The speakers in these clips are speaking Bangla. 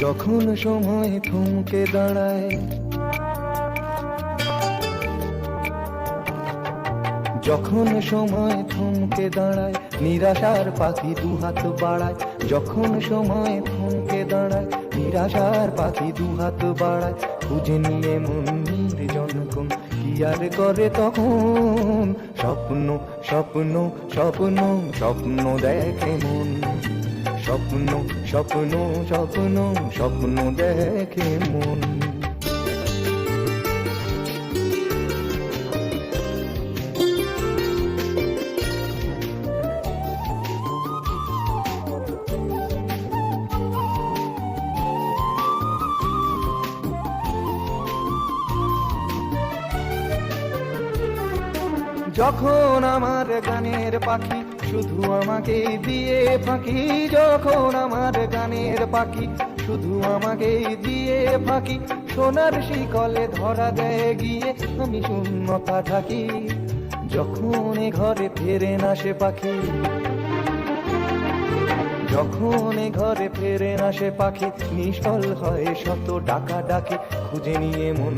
যখন সময় থমকে দাঁড়ায়, যখন সময় থমকে দাঁড়ায়, নিরাশার পাখি দুহাত বাড়ায়। যখন সময় থমকে দাঁড়ায়, নিরাশার পাখি দুহাত বাড়ায়। খুঁজে নিয়ে মন নির্জনক্ষণ, কি আর করে তখন? স্বপ্ন স্বপ্ন স্বপ্ন স্বপ্ন দেখে মন। স্বপ্ন স্বপ্ন স্বপ্ন স্বপ্ন দেখে মন। যখন আমার গানের পাখি শুধু আমাকে দিয়ে ফাঁকি, যখন আমার গানের পাখি শুধু আমাকে দিয়ে ফাঁকি, সোনার শিকলে ধরা দেয় গিয়ে আমি শূন্যতা থাকি। যখন এ ঘরে ফেরে না সে পাখি, যখন এ ঘরে ফেরে না সে পাখি, নিষ্ফল হয় শত ডাকা ডাকি। খুঁজে নিয়ে মন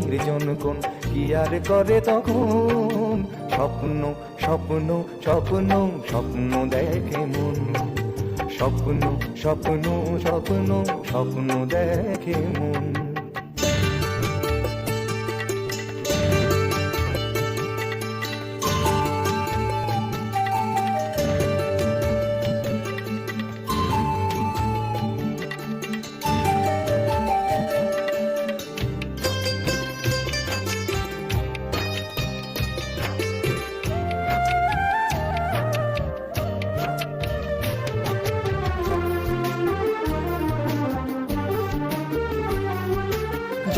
নির্জনক্ষণ, কি আর করে তখন? স্বপ্ন স্বপ্ন স্বপ্ন স্বপ্ন দেখে মন। স্বপ্ন স্বপ্ন স্বপ্ন স্বপ্ন দেখে মন।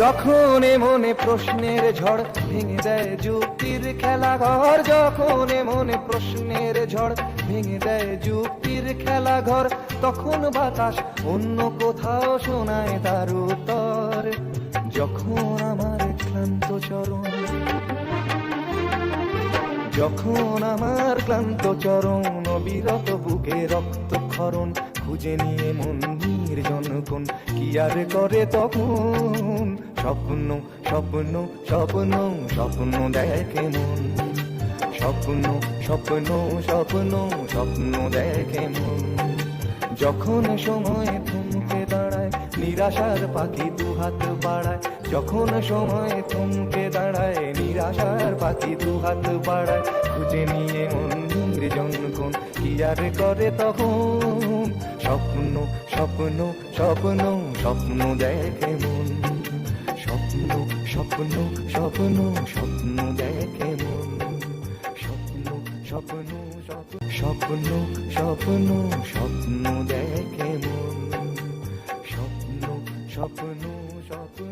যখন মনে প্রশ্নের ঝড় ভেঙে দেয় যুক্তির খেলাঘর, যখন মনে প্রশ্নের ঝড় ভেঙে দেয় যুক্তির খেলাঘর, তখন বাতাস অন্য কোথাও শোনায় তার উত্তর। যখন আমার ক্লান্ত চরণ, যখন আমার ক্লান্ত চরণ, অবিরত বুকে রক্তক্ষরণ, খুঁজে নিয়ে মন নির্জনক্ষণ, কি আর করে তখন? স্বপ্ন স্বপ্ন স্বপ্ন স্বপ্ন দেখে মন। স্বপ্ন স্বপ্ন স্বপ্ন স্বপ্ন দেখে মন। যখন সময় থমকে দাঁড়ায়, নিরাশার পাখি দুহাত বাড়ায়। যখন সময় থমকে দাঁড়ায়, নিরাশার পাখি দুহাত বাড়ায়। খুঁজে নিয়ে মন নির্জনক্ষণ, কি আর করে তখন? স্বপ্ন স্বপ্ন স্বপ্ন স্বপ্ন দেখে মন। স্বপ্ন স্বপ্ন স্বপ্ন স্বপ্ন দেখে মন। স্বপ্ন স্বপ্ন স্বপ্ন স্বপ্ন স্বপ্ন স্বপ্ন দেখে মন।